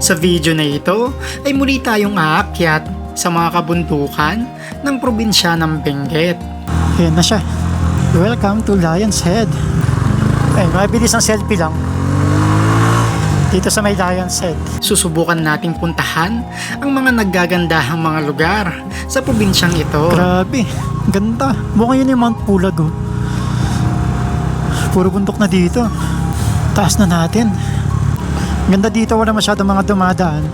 Sa video na ito ay muli tayong aakyat sa mga kabundukan ng probinsya ng Benguet. Ayan na siya. Welcome to Lion's Head. Ay, mabilis ang selfie lang. Dito sa may Lion's Head. Susubukan nating puntahan ang mga naggagandahang mga lugar sa probinsyang ito. Grabe, ganda. Mukhang yun yung Mount Pulag oh. Puro bundok na dito. Taas na natin. Ganda dito, wala masyadong mga dumadaan.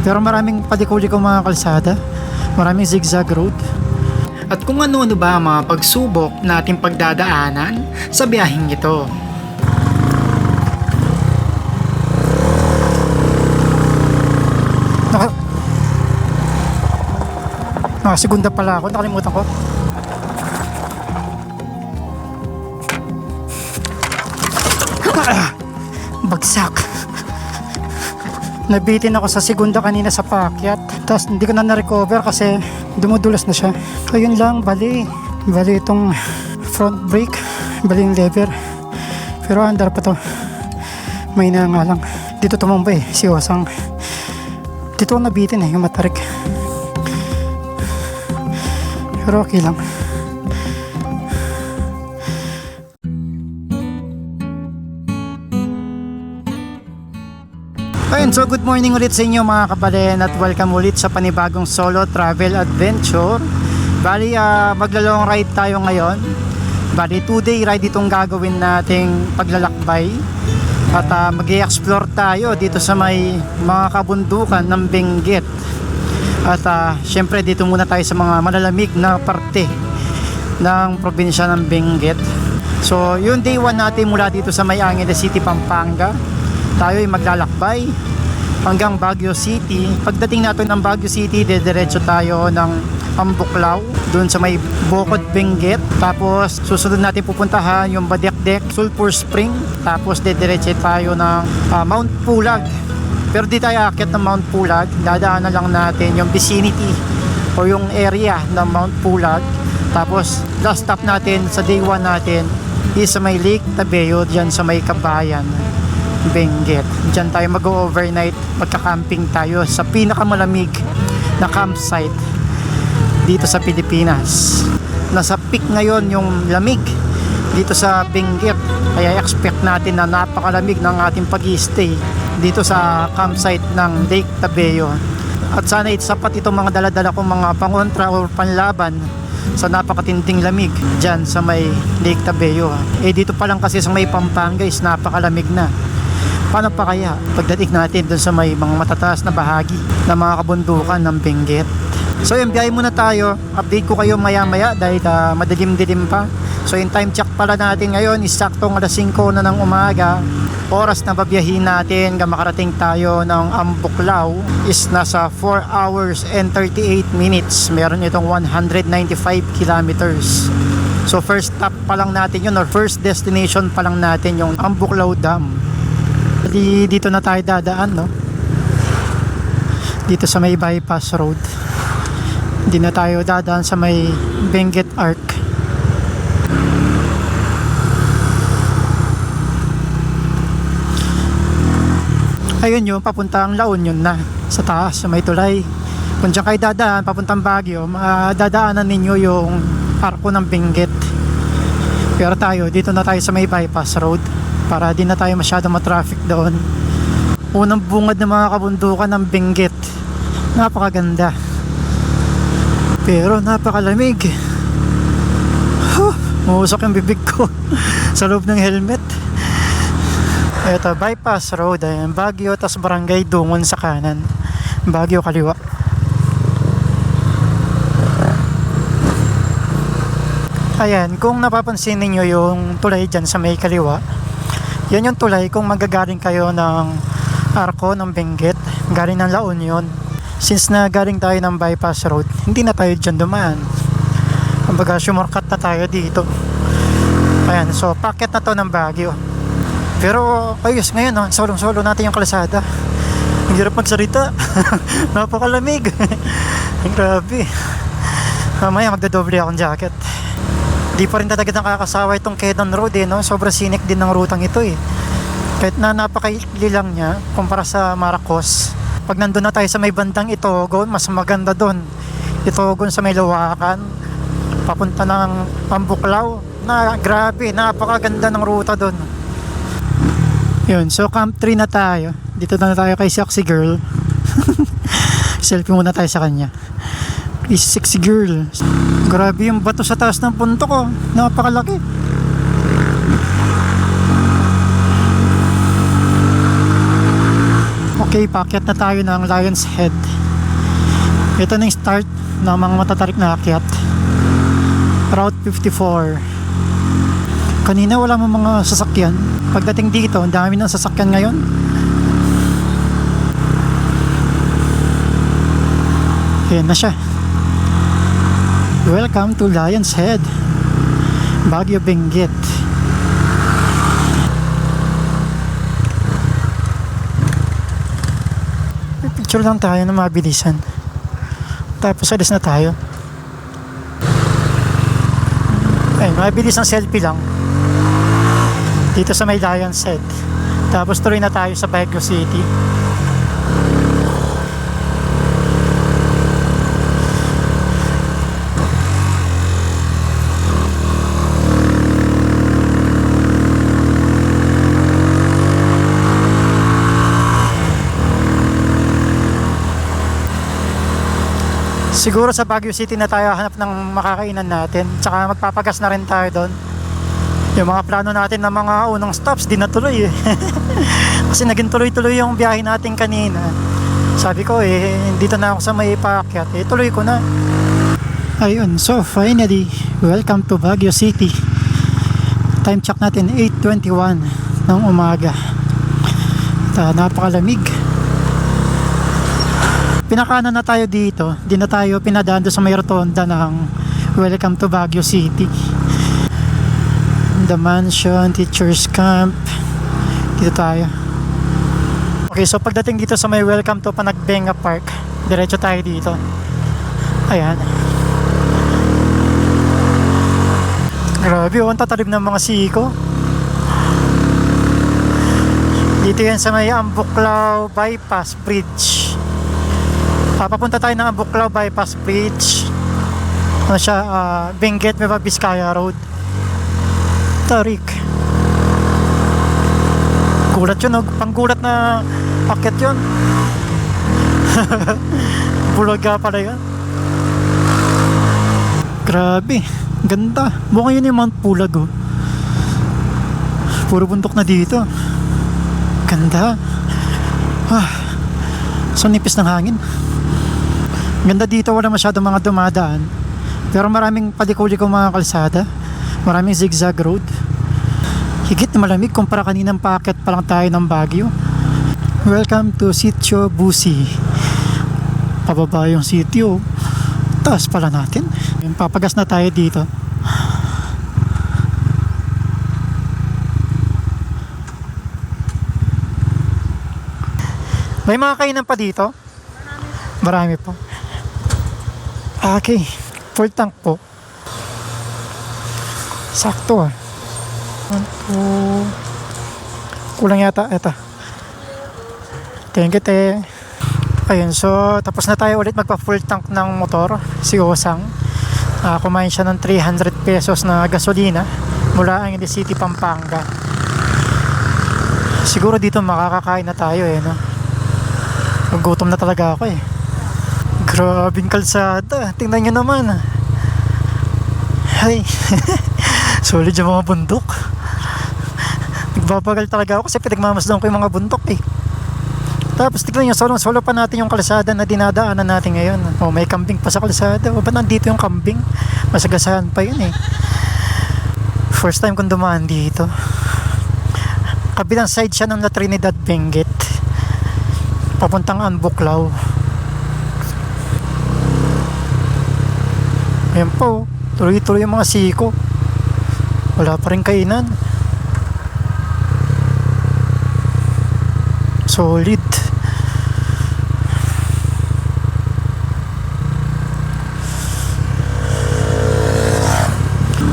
Pero maraming paliko-liko mga kalsada. Maraming zigzag road. At kung ano-ano ba ang mga pagsubok nating pagdadaanan sa biyaheng ito. Nakasigunda pala ako, nakalimutan ko. Bagsak. Nabitin ako sa segunda kanina sa paakyat. Tapos hindi ko na na-recover kasi dumudulas na siya. Ayun lang, bali itong front brake, bali yung lever. Pero andar pa to. May na nga lang. Dito tumambay si Osang. Dito ako nabitin yung matarik. Pero okay lang. Ayun, so good morning ulit sa inyo mga kabalen at welcome ulit sa panibagong solo travel adventure. Bali, maglalong ride tayo ngayon. Bali, 2-day ride itong gagawin nating paglalakbay. At mag-i-explore tayo dito sa may mga kabundukan ng Benguet. At syempre dito muna tayo sa mga malalamig na parte ng probinsya ng Benguet. So yung day 1 natin mula dito sa may Angeles City, Pampanga, tayo ay maglalakbay hanggang Baguio City. Pagdating natin ng Baguio City, diretso tayo ng Ambuklaw doon sa may Bocod, Benguet. Tapos susunod natin pupuntahan yung Badekdek, Sulphur Spring. Tapos diretso tayo ng Mount Pulag. Pero di tayo aakyat ng Mount Pulag, dadaanan lang natin yung vicinity o yung area ng Mount Pulag. Tapos last stop natin sa day 1 natin is sa may Lake Tabeo, dyan sa may Kabayan, Benguet. Dyan tayo mag-overnight, magka-camping tayo sa pinakamalamig na campsite dito sa Pilipinas. Nasa peak ngayon yung lamig dito sa Benguet, kaya expect natin na napakalamig ng ating pag-i-stay dito sa campsite ng Lake Tabeo. At sana sapat itong mga daladala kong mga pangontra o panlaban sa napakatinding lamig dyan sa may Lake Tabeo. Dito pa lang kasi sa may Pampanga is napakalamig na. Paano pa kaya pagdating natin dun sa may mga matataas na bahagi ng mga kabundukan ng Benguet? So yung biyahe muna tayo. Update ko kayo maya maya dahil madilim-dilim pa. So yung time check pala natin ngayon is saktong alas 5 na ng umaga. Oras na babiyahin natin hanggang makarating tayo ng Ambuklaw is nasa 4 hours and 38 minutes. Meron itong 195 kilometers. So first stop pa lang natin yun, or first destination pa lang natin yung Ambuklaw Dam. Dito na tayo dadaan, no? Dito sa may bypass road. Hindi na tayo dadaan sa may Benguet Arc. Ayun yun, papuntang La Union na sa taas, sa may tulay. Kung dyan kayo dadaan, papuntang Baguio, dadaanan ninyo yung arko ng Benguet. Pero tayo, dito na tayo sa may bypass road para di na tayo masyado matraffic doon. Unang bungad ng mga kabundukan ng Benguet. Napakaganda. Pero napakalamig. Mausok yung bibig ko sa loob ng helmet. Ito, bypass road. Ayan, Baguio, tas Barangay Dungon sa kanan. Baguio kaliwa. Ayan, kung napapansin niyo yung tulay dyan sa may kaliwa, yan yung tulay kung magagaling kayo ng arko ng Benguet, galing ng La Union. Since na galing tayo ng bypass road, hindi na tayo dyan dumaan. Kumbaga, shortcut na tayo dito. Ayan, so packet na to ng Baguio. Pero ayos ngayon, no? Solong-solo natin yung kalsada. Ang hirap magsalita. Napakalamig. Grabe. Mamaya magdadoble akong jacket. Di pa rin talaga nakakasawa itong Quezon Road no? Sobrang scenic din ng rutang ito Kahit na napakaili lang niya kumpara sa Marcos, pag nandun na tayo sa may bandang Itogon, mas maganda doon. Itogon sa may Lawakan, papunta ng Pambuklaw. Na grabe, napakaganda ng ruta doon. Yun, so Camp 3 na tayo. Dito na tayo kay Sexy Girl. Selfie muna tayo sa kanya. Is Sexy Girl. Grabe yung bato sa taas ng punto ko. Napakalaki. Okay, paakyat na tayo ng Lion's Head. Ito na yung start ng mga matatarik na akyat. Route 54. Kanina wala mo mga sasakyan. Pagdating dito, ang dami ng sasakyan ngayon. Ayan na siya. Welcome to Lion's Head, Baguio, Benguet. Picture lang tayo na mabilisan. Tapos alis na tayo. Ay, mabilis ang selfie lang. Dito sa may Lion's Head. Tapos tuloy na tayo sa Baguio City. Siguro sa Baguio City na tayo hanap ng makakainan natin. Tsaka magpapagas na rin tayo doon. Yung mga plano natin na mga unang stops, di natuloy eh. Kasi naging tuloy-tuloy yung biyahe natin kanina. Sabi ko dito na ako sa may paakyat. Tuloy ko na. Ayun, so finally, welcome to Baguio City. Time check natin, 8:21 ng umaga. Napakalamig. Pinakanan na tayo dito. Di na tayo pinadaan doon sa may rotonda ng Welcome to Baguio City. The Mansion, Teachers Camp. Dito tayo. Okay, so pagdating dito sa may Welcome to Panagbenga Park, diretso tayo dito. Ayan. Grabe, ang tatalib ng mga siko. Dito yan sa may Ambuklaw Bypass Bridge. Papunta tayo ng Ambuklaw Bypass Bridge. Ano siya, Benguet, Nueva Vizcaya Road. Tarik. Gulat yun, panggulat na paket yun. Bulaga pala yun. Grabe, ganda. Mukhang yun yung Mount Pulag oh. Puro bundok na dito. Ganda. So nipis ng hangin. Ganda dito, wala masyadong mga dumadaan. Pero maraming paliko-liko mga kalsada. Maraming zigzag road. Higit na malamig kumpara kaninang paakyat pa lang tayo ng Baguio. Welcome to Sitio Busi. Pababa yung sitio. Taas pala natin. Papagas na tayo dito. May mga kainan pa dito? Marami pa. Okay. Full tank po. Sakto ah. 1, 2. Kulang yata. Eto. Thank you, te. Ayun, so tapos na tayo ulit magpa full tank ng motor. Si Osang. Kumain siya ng 300 pesos na gasolina mula ang City, Pampanga. Siguro dito makakakain na tayo no? Gutom na talaga ako Grabing kalsada. Tingnan nyo naman. Ay. Solid yung mga bundok. Nagbabagal talaga ako kasi pinagmamasdan ko yung mga bundok Tapos tignan nyo, solo pa natin yung kalsada na dinadaanan natin ngayon. May kambing pa sa kalsada. Ba't nandito yung kambing? Masagasahan pa yun First time kong dumaan dito. Kabilang side siya ng La Trinidad, Benguet. Papuntang Ambuklaw. Ayan po, tuloy-tuloy yung mga siko. Wala pa rin kainan. Solid.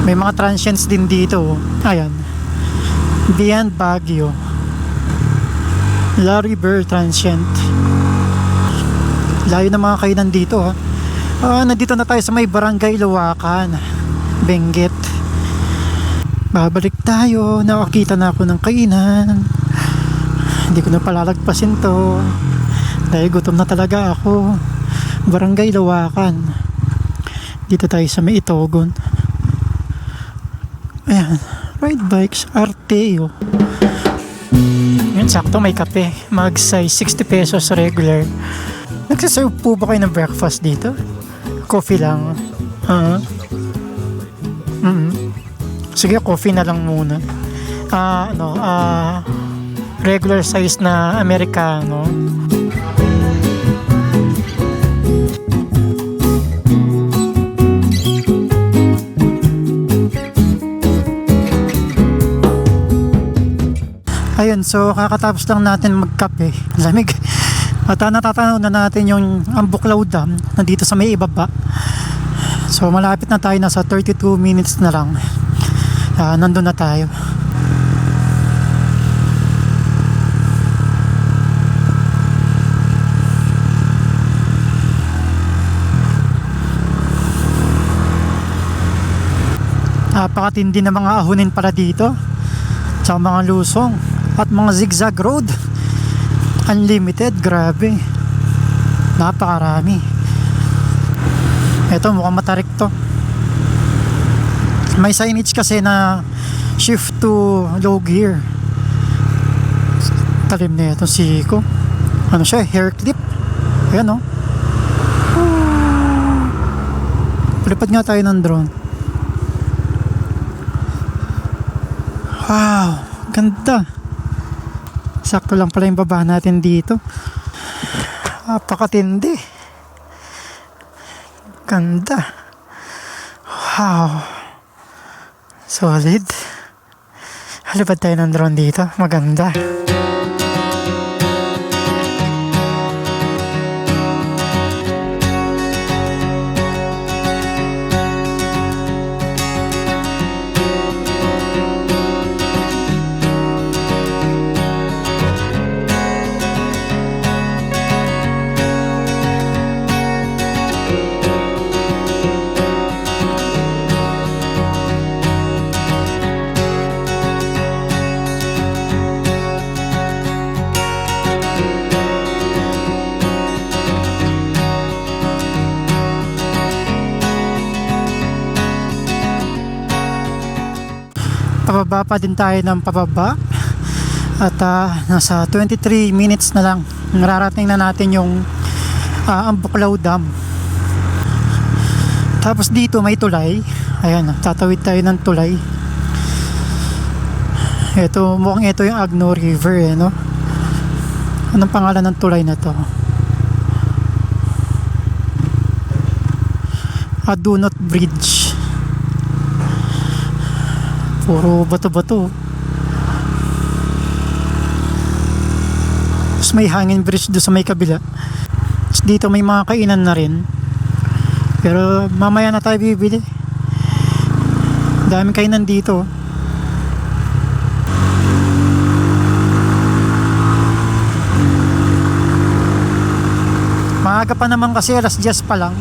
May mga transients din dito. Ayan. Beyond Baguio. La River Transient. Layo ng mga kainan dito ha. Nandito na tayo sa may Barangay Luwakan, Benguet. Babalik tayo. Nakakita na ako ng kainan. Hindi ko na palalagpasin to dahil gutom na talaga ako. Barangay Luwakan. Dito tayo sa may Itogon. Ayan, ride bikes, Arteo. Yun, sakto may kape. Mag-size 60 pesos regular. Nagsaserve po ba kayo ng breakfast dito? Coffee lang. Sige, coffee na lang muna. Regular size na Americano. Ayun, so kakatapos lang natin magkape. Lamig. At natatanaw na natin yung Ambuklaw Dam nandito sa may ibaba. So malapit na tayo, nasa 32 minutes na lang. Nandun na tayo. Napakatindi na mga ahunin pala dito. Tsaka mga lusong at mga zigzag road. Unlimited, grabe. Napakarami. Ito, mukhang matarik to. May signage kasi na shift to low gear. Talim na ito siko. Ano siya, hair clip. Ayan o. Palipad nga tayo ng drone. Wow, ganda. Sakto lang pala yung baba natin dito. Napakatindi. Ganda. Wow. Solid. Halipad tayo ng drone dito. Maganda. Pababa pa din tayo ng pababa. At nasa 23 minutes na lang nararating na natin yung Ambuklaw Dam. Tapos dito may tulay. Ayan, tatawid tayo ng tulay. Ito, mukhang ito yung Agno River no? Anong pangalan ng tulay na to? Adunot Bridge. Puro bato-bato. Tapos may hangin bridge doon sa may kabila. Tapos dito may mga kainan na rin. Pero mamaya na tayo bibili. Daming kainan dito. Maaga pa naman kasi, 10:00 pa lang.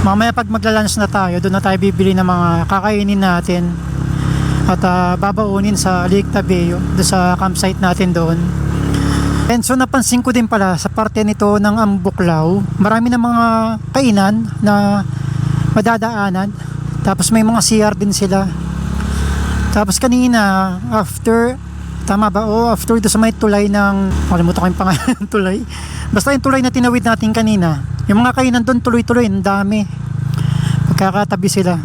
Mamaya pag magla-lunch na tayo, doon na tayo bibili ng mga kakainin natin at babaunin sa Lake Tabeo, doon sa campsite natin doon. And so napansin ko din pala sa parte nito ng Ambuklaw, marami na mga kainan na madadaanan. Tapos may mga CR din sila. Tapos kanina, after, tama ba? O after doon sa may tulay ng, kalimutan ko yung pangalan ng tulay. Basta yung tulay na tinawid natin kanina. Yung mga kainan doon tuloy-tuloy, ang dami. Pagkakatabi sila.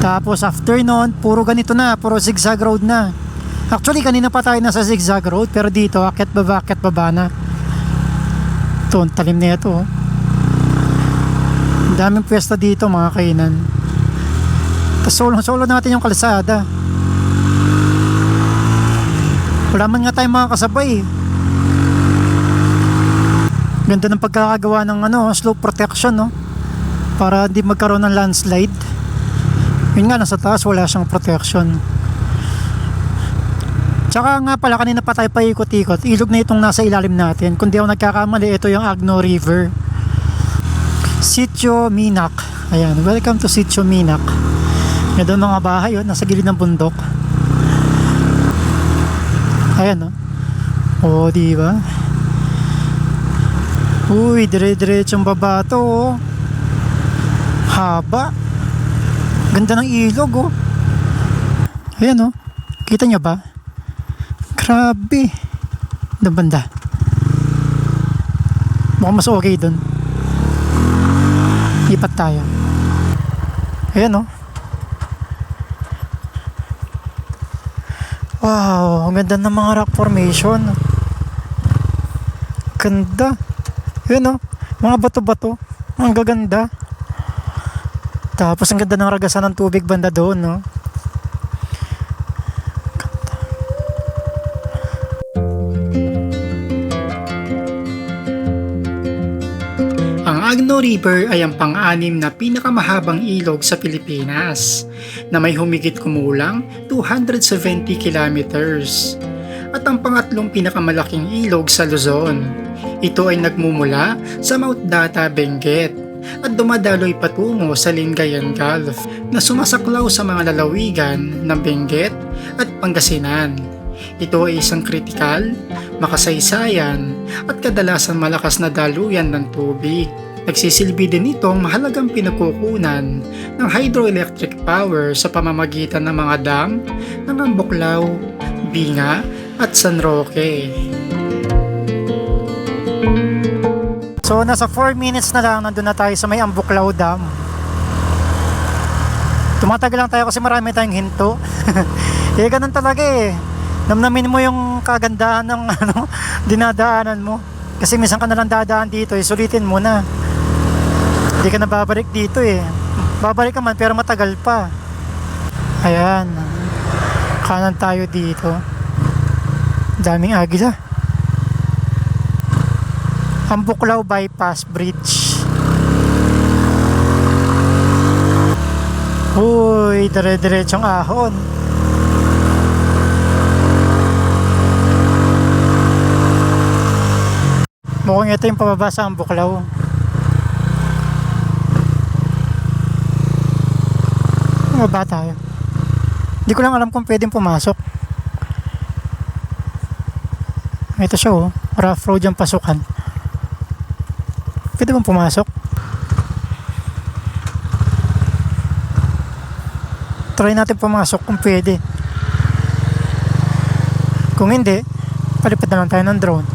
Tapos after noon, puro ganito na, puro zigzag road na. Actually, kanina pa tayo nasa zigzag road, pero dito, akyat baba na. Ito, ang talim na ito. Oh. Ang daming pwesto dito, mga kainan. Tapos solo natin yung kalsada. Wala man nga tayong mga kasabay. Ganda ng pagkakagawa ng slope protection, no? Para hindi magkaroon ng landslide. Yun nga, nasa taas wala siyang protection. Tsaka nga pala, kanina pa tayo paikot-ikot. Ilog na itong nasa ilalim natin. Kung di ako nagkakamali, ito yung Agno River. Sitio Minac. Ayan, welcome to Sitio Minac. May doon mga bahay, oh, nasa gilid ng bundok. Ayan, oh. Oh, di ba? Uy, dire-diretsong baba to, oh. Haba. Ganda ng ilog, oh. Ayan, oh. Kita nyo ba? Grabe. Doon banda. Mukhang mas okay doon. Lipat tayo. Ayan, oh. Wow, ang ganda ng mga rock formation. Ganda. Ayan, oh. Mga bato-bato. Ang gaganda. Tapos ang ganda ng ragasan ng tubig banda doon, no? Ang Agno River ay ang pang-anim na pinakamahabang ilog sa Pilipinas na may humigit kumulang 270 kilometers at ang pangatlong pinakamalaking ilog sa Luzon. Ito ay nagmumula sa Mount Data, Benguet at dumadaloy patungo sa Lingayen Gulf na sumasaklaw sa mga lalawigan ng Benguet at Pangasinan. Ito ay isang kritikal, makasaysayan at kadalasan malakas na daluyan ng tubig. Nagsisilbi din itong mahalagang pinagkukunan ng hydroelectric power sa pamamagitan ng mga dam ng Ambuklaw, Binga at San Roque. So nasa 4 minutes na lang nandun na tayo sa may Ambuklaw Dam. Tumatagal lang tayo kasi marami tayong hinto. Eh ganun talaga eh. Namnamin mo yung kagandahan ng dinadaanan mo. Kasi minsan ka nalang dadaan dito, sulitin mo na. Hindi ka na babalik dito eh. Babalik ka man pero matagal pa. Ayan. Kanan tayo dito. Daming agila. Ambuklaw Bypass Bridge. Uy, dire-diretsong ahon. Mukhang ito yung pababa sa Ambuklaw. Baba tayo. Hindi ko lang alam kung pwedeng pumasok. Ito siya, oh. Rough road yung pasukan. Pwede bang pumasok? Try natin pumasok kung pwede. Kung hindi, palipad na lang tayo ng drone.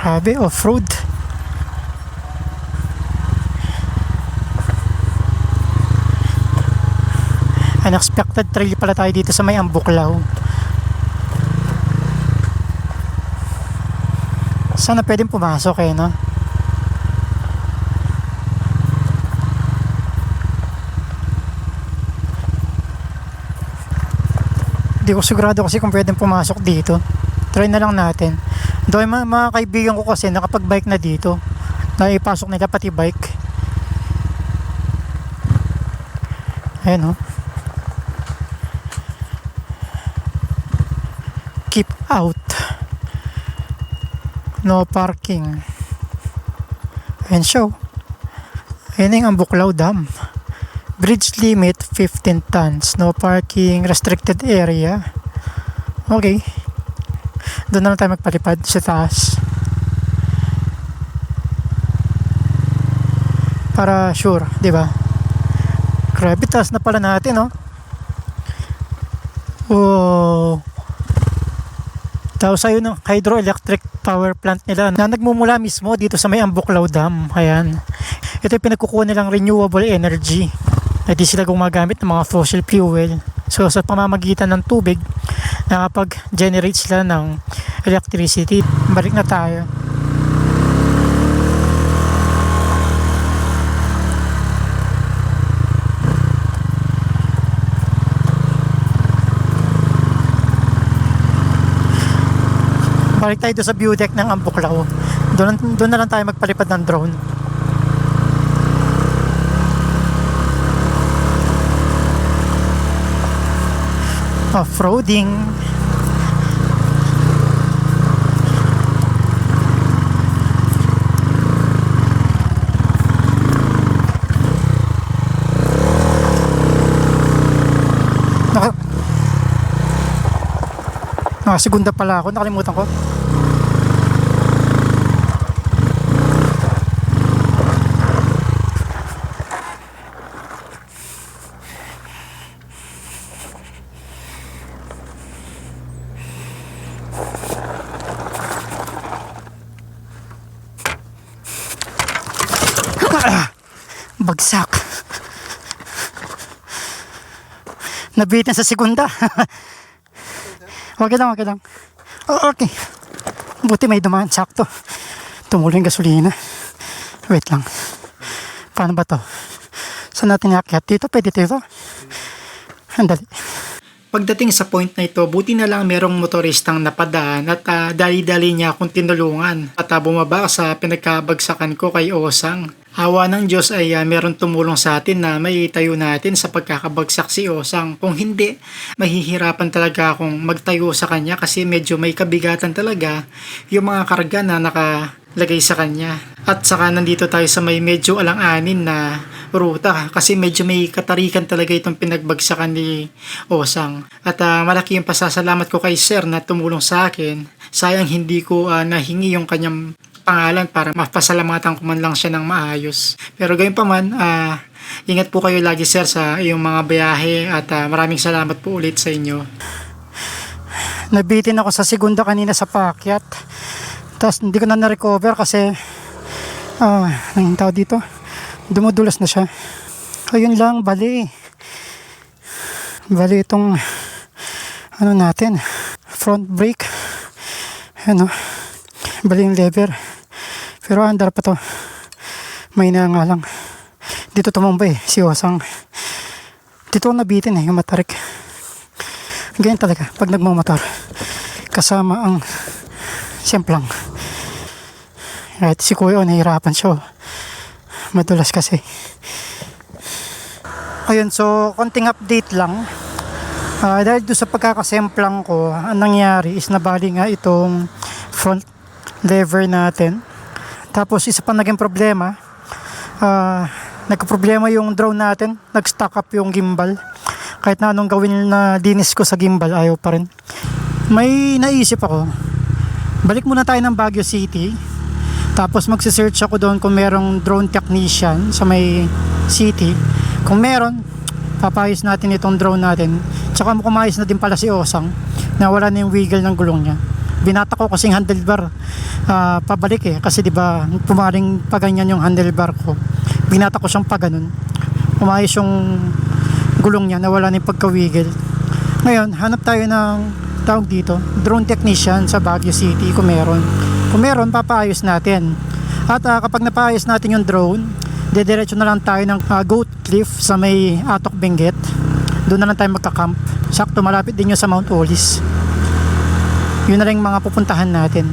Grabe, off-road. Unexpected trail pala tayo dito sa may Ambuklaw. Sana pwedeng pumasok eh, no? Hindi ko sigurado kasi kung pwedeng pumasok dito. Try na lang natin. Doon mga kaibigan ko kasi nakapag-bike na dito. Naipasok nila pati bike. Ayan, oh. Keep out. No parking. Ayan siya. Ayan yung Ambuklaw Dam. Bridge limit 15 tons. No parking. Restricted area. Okay. Doon na lang tayo magpalipad sa taas. Para sure, di ba? Grabe, taas na pala natin, no? Oh. Tapos ayun ng hydroelectric power plant nila na nagmumula mismo dito sa may Ambuklaw Dam. Ayan. Ito yung pinagkukuha nilang renewable energy. Na di sila gumagamit ng mga fossil fuel. So sa pamamagitan ng tubig, nakapag-generate sila ng electricity. Balik na tayo. Balik tayo doon sa view deck ng Ambuklaw. Doon na lang tayo magpalipad ng drone. Off-roading. Segunda pala ako, nakalimutan ko. Bagsak. Nabitin sa segunda. Okay lang. Oh, okay. Buti may dumaan, sakto. Tumulo yung gasolina. Wait lang. Paano ba to? Saan natin iakyat? Dito? Pwede dito? Andali. Pagdating sa point na ito, buti na lang merong motoristang napadaan at dali-dali niya akong tinulungan at bumaba sa pinagkabagsakan ko kay Osang. Awa ng Diyos ay meron tumulong sa atin na may tayo natin sa pagkakabagsak si Osang. Kung hindi, mahihirapan talaga akong magtayo sa kanya kasi medyo may kabigatan talaga yung mga karga na nakalagay sa kanya. At saka nandito tayo sa may medyo alang-anin na ruta kasi medyo may katarikan talaga itong pinagbagsakan ni Osang. At malaki yung pasasalamat ko kay Sir na tumulong sa akin. Sayang hindi ko nahingi yung kanyang pangalan para mapasalamatan ko man lang siya ng maayos. Pero gayon pa man, ingat po kayo lagi sir sa iyong mga biyahe at maraming salamat po ulit sa inyo. Nabitin ako sa segunda kanina sa paakyat. Tapos hindi ko na na-recover kasi ang tao dito, dumudulas na siya. Ayun lang, bali itong natin, front brake. Bali yung lever. Pero andar pa to. May na nga lang. Dito tumambay si Osang. Dito nabitin yung matarik. Ganyan talaga pag nagmamotor. Kasama ang siyemplang. Right, si Kuya nahihirapan siya. Madulas kasi. Ayun, so konting update lang. Dahil doon sa pagkakasemplang ko, ang nangyari is nabali nga itong front lever natin. Tapos isa pa naging problema, nagka-problema yung drone natin, nag-stuck up yung gimbal. Kahit na anong gawin na dinis ko sa gimbal, ayaw pa rin. May naisip ako, balik muna tayo ng Baguio City, tapos magsisearch ako doon kung merong drone technician sa may city. Kung meron, papayos natin itong drone natin. Tsaka kumayos na din pala si Osang, na wala na yung wiggle ng gulong niya. Binata ko kasing handlebar pabalik kasi di ba pumaring paganyan yung handlebar ko. Binata ko siyang paganon. Umayos yung gulong niya, nawala na yung pagkawigil. Ngayon, hanap tayo ng tawag dito, drone technician sa Baguio City kung meron. Kung meron, papaayos natin. At kapag napaayos natin yung drone, dediretso na lang tayo ng Goat Cliff sa may Atok Benguet. Doon na lang tayo magka-camp. Sakto, malapit din yun sa Mount Olis. Yun na lang mga pupuntahan natin.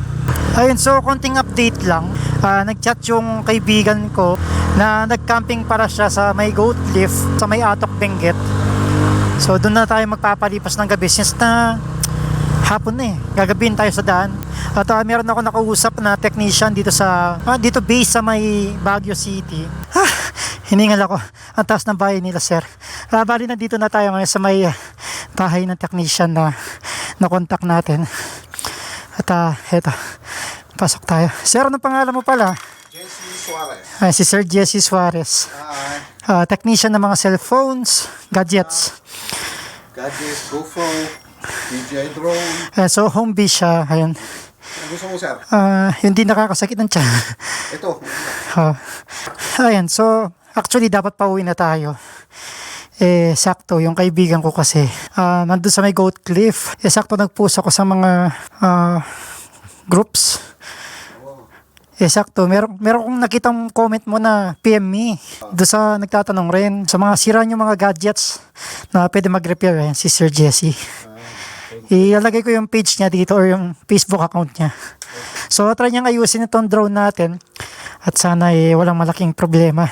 Ayun, so konting update lang. Nag-chat yung kaibigan ko na nag-camping para siya sa may Goat Cliff sa may Atok Benguet. So doon na tayo magpapalipas ng gabi since na hapon na gagabihin tayo sa daan. At meron ako nakausap na technician dito sa dito base sa may Baguio City. Hiningal ako. Ang taas ng bahay nila sir. Bali na dito na tayo ngayon sa may bahay ng technician na contact natin. At eto, pasok tayo. Sir, anong pangalan mo pala? Jesse Suarez. Si Sir Jesse Suarez. Technician ng mga cellphones, gadgets. Gadgets, GoPro, DJI drone. So home base siya. Ayun. Ano gusto mo, sir? Hindi nakakasakit ng tiyan. Ito. Ayan, so actually dapat pauwi na tayo. Sakto, yung kaibigan ko kasi nandun sa may Goat Cliff. Sakto nag-post ako sa mga groups. Sakto, meron akong nakitang comment mo na PM me. Doon sa nagtatanong rin sa mga sira yung mga gadgets na pwede mag-repair. Si Sir Jesse. Ilalagay ko yung page niya dito or yung Facebook account niya. So try niyang ayusin itong drone natin at sana walang malaking problema.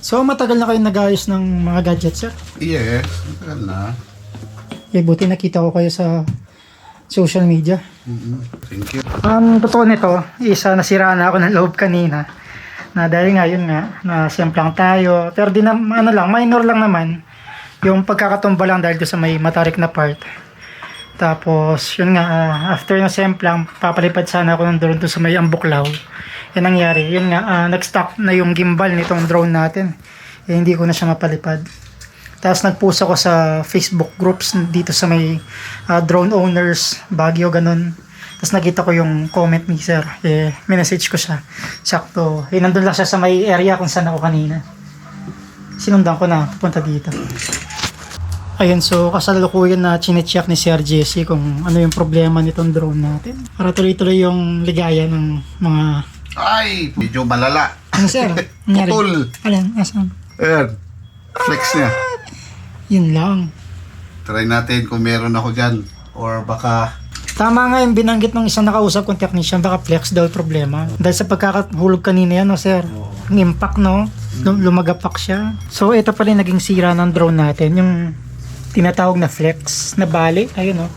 So matagal na kayo nag-ayos ng mga gadgets, sir? Yes, matagal na. Buti nakita ko kayo sa social media. Thank you. Ang totoo nito, isa nasira na ako ng loob kanina. Na dahil nga, yun nga, na siyemplang tayo. Pero di na, minor lang naman. Yung pagkakatumba lang dahil doon sa may matarik na part. Tapos, yun nga, after yung siyemplang, papalipad sana ako ng drone doon sa may ambuklaw. Yan nangyari. Yun nga, nag-stop na yung gimbal nitong drone natin. Hindi ko na siya mapalipad. Tapos nag-post ako sa Facebook groups dito sa may drone owners, Baguio, ganun. Tapos nakita ko yung comment ni sir. Minessage ko siya. Sakto. Nandun lang siya sa may area kung saan ako kanina. Sinundan ko na punta dito. Ayun, so kasalukuyan na chinecheck ni Sir Jesse kung ano yung problema nitong drone natin. Para tuloy-tuloy yung ligaya ng mga... Ay, medyo malala. Ano sir? Nangyari? Putol. Ayan, asan? Ayan. Flex niya. Yun lang. Try natin kung meron ako dyan. Or baka... Tama nga yung binanggit ng isang nakausap kong technician, baka flex daw yung problema. Dahil sa pagkakahulog kanina yan, no, sir? Yung impact, no? Lumagapak siya. So, ito pala yung naging sira ng drone natin. Yung tinatawag na flex, na bali. Ayun, no?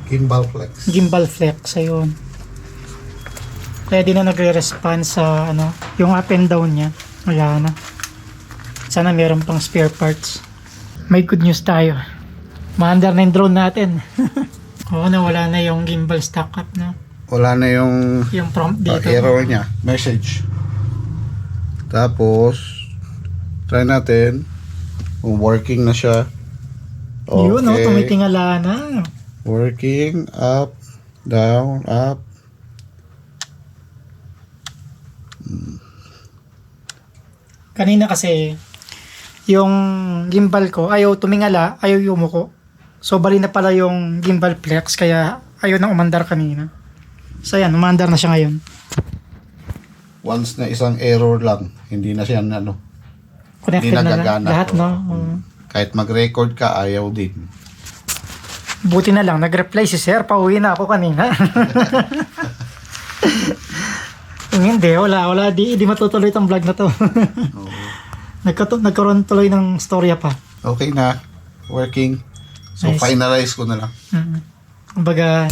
Gimbal flex. Gimbal flex, ayun. Kaya di na nagre-respond sa, ano, yung up and down niya. Wala na. Sana meron pang spare parts. May good news tayo. Maandar na yung drone natin. Oo, nawala na yung gimbal stack up, no? Wala na yung Yung prompt dito. error niya. Message. Tapos, try natin kung working na siya. Okay. Yun, no? Tumitingala na. Working. Up. Down. Up. Kanina kasi, yung gimbal ko, ayaw tumingala, ayaw yumuko. So, bali na pala yung gimbal flex, kaya ayaw nang umandar kanina. So, yan, umandar na siya ngayon. Once na isang error lang, hindi na siya ano. Connected Hindi na nagagana. lahat, no? Kahit mag-record ka, ayaw din. Buti na lang, nag-reply si sir, pauwi na ako kanina. Kung hindi, wala, di matutuloy itong vlog na to. Nagkaroon tuloy ng storya pa. Okay na. Working. So, Nice. finalize ko na lang. Kumbaga,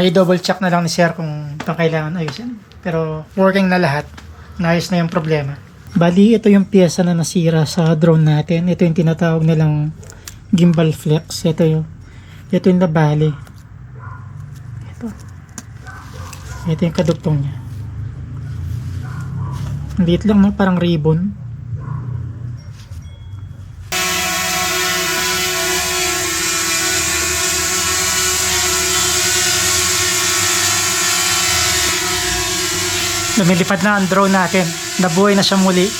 i-double check na lang ni sir kung kailangan ayusin. Pero working na lahat. Naayos na yung problema. Bali, ito yung pyesa na nasira sa drone natin. Ito yung tinatawag nilang gimbal flex. Ito yung nabali. Ito yung kadugtong niya. Ang liit lang, no? Parang ribbon. Lumilipad na ang drone natin. Nabuhay na siya muli.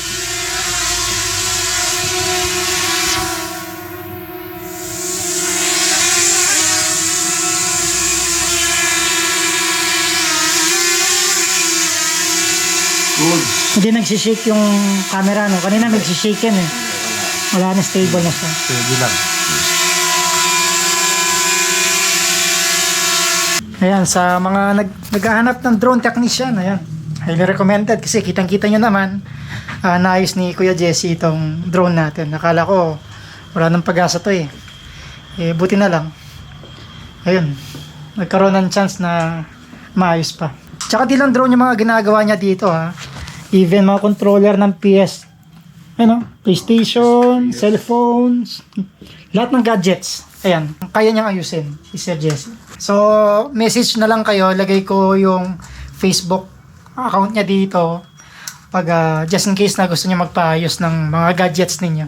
Good. Hindi nagsishake yung camera, no? Kanina nagsishake yan, eh. Wala na, stable na siya. Pwede lang. Ayan, sa mga naghahanap ng drone technician, ayan. Highly recommended kasi kitang-kita nyo naman, naayos ni Kuya Jesse itong drone natin. Nakala ko, wala nang pag-asa to, eh. Buti na lang. Ayun, nagkaroon ng chance na maayos pa. Tsaka di lang drone yung mga ginagawa niya dito, ha. Even mga controller ng PS, PlayStation, cellphones, lahat ng gadgets. Ayan, kaya niyang ayusin si Sir Jesse. So, message na lang kayo, lagay ko yung Facebook account niya dito pag just in case na gusto niyo magpaayos ng mga gadgets ninyo.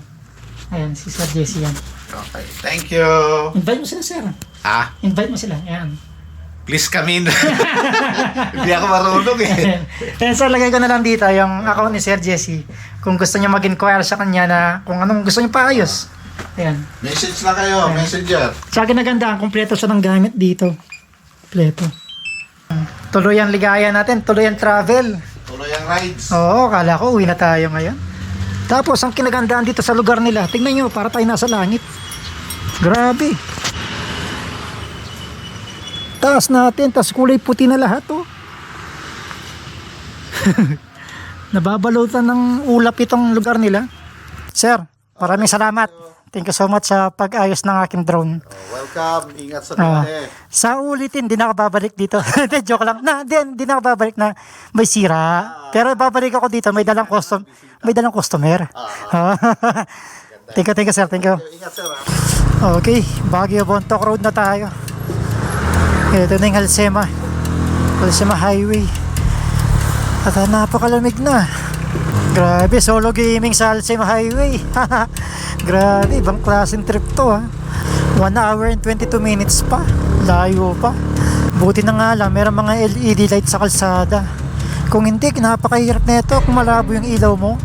Ayan, si Sir Jesse yan. Okay. Thank you. Invite mo sila, sir. Invite mo sila. Ayan. Please come in. Hindi ako marunong eh. Ayan, sir, lagay ko na lang dito yung account ni Sir Jesse. Kung gusto niyo mag-inquire sa kanya na kung anong gusto niyo paayos. Ayan. Message na kayo. Messenger. Sa ginagandaan, kompleto siya ng gamit dito. Kompleto. Tuloy ang ligaya natin, tuloy ang travel. Tuloy ang rides. Oo, kala ko uwi na tayo ngayon. Tapos, ang kinagandaan dito sa lugar nila, tingnan nyo, para tayo nasa langit. Grabe. taas natin, tas kulay puti na lahat oh. Nababalutan ng ulap itong lugar nila. Sir, maraming salamat. Thank you so much sa pag-ayos ng aking drone. Welcome. Ingat sa Ah, dali. sa ulitin, di na ako babalik dito. Hindi, joke lang. Di na ako babalik na may sira. Pero babalik ako dito, may dalang customer. Thank you, sir. Thank you. Ingat sir. Okay, Baguio Bontoc Road na tayo. Ito na yung Halsema Highway. At napakalamig na. Grabe, solo gaming sa Halsema Highway. Grabe, ibang klaseng trip to ha. 1 hour and 22 minutes pa. Layo pa. Buti na nga lang, meron mga LED light sa kalsada. Kung hindi, napakahirap na ito kung malabo yung ilaw mo.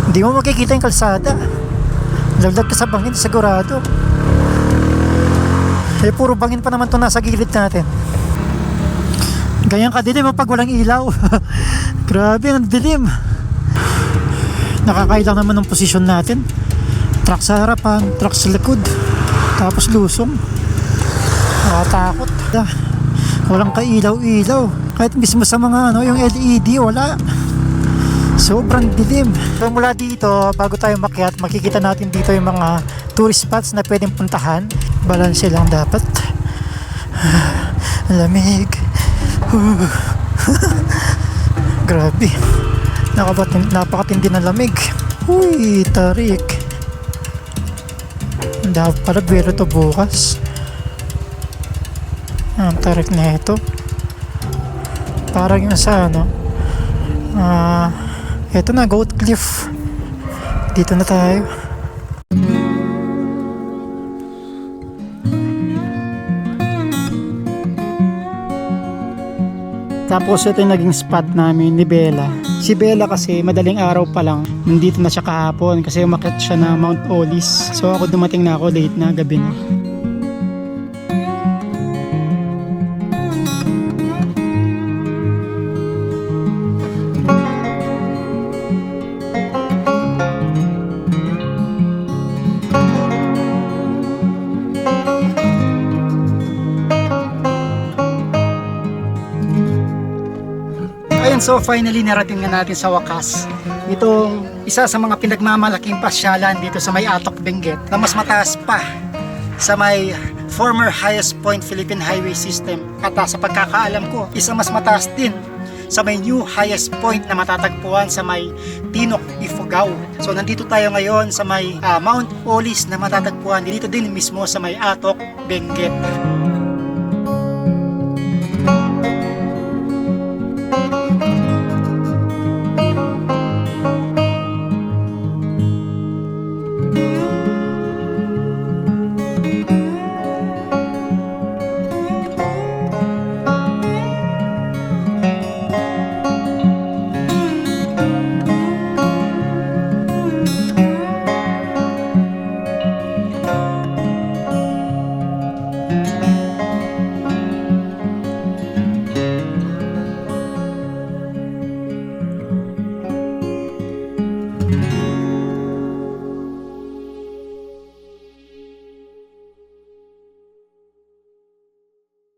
Hindi mo makikita yung kalsada. Laglag ka sa bangin, sigurado. Eh, puro bangin pa naman ito nasa gilid natin. Ganyan kadilim pag walang ilaw. Grabe, ang dilim. Nakakailang naman ng posisyon natin. Truck sa harapan, truck sa likod, tapos lusong. Nakatakot. Walang kailaw-ilaw. Kahit mismo sa mga yung LED, wala. Sobrang dilim. So mula dito, bago tayo makyat, makikita natin dito yung mga tourist spots na pwedeng puntahan. Balanse lang dapat. Lamig. Grabe. Napakatindi na lamig. Uy, tarik. Dapat pala biro to bukas. Ang tarik na ito. Parang yung sa ito na, Goat Cliff. Dito na tayo. Tapos ito yung naging spot namin ni Bella. Si Bella kasi madaling araw pa lang, nandito na siya kahapon kasi umakyat siya na Mount Olis. So ako dumating na ako, late na, gabi na. Ayun, so finally narating na natin sa wakas itong isa sa mga pinagmamalaking pasyalan dito sa may Atok, Benguet na mas mataas pa sa may former highest point Philippine Highway System at sa pagkakaalam ko, isa mas mataas din sa may new highest point na matatagpuan sa may Tinok, Ifugao. So nandito tayo ngayon sa may Mount Olis na matatagpuan dito din mismo sa may Atok, Benguet.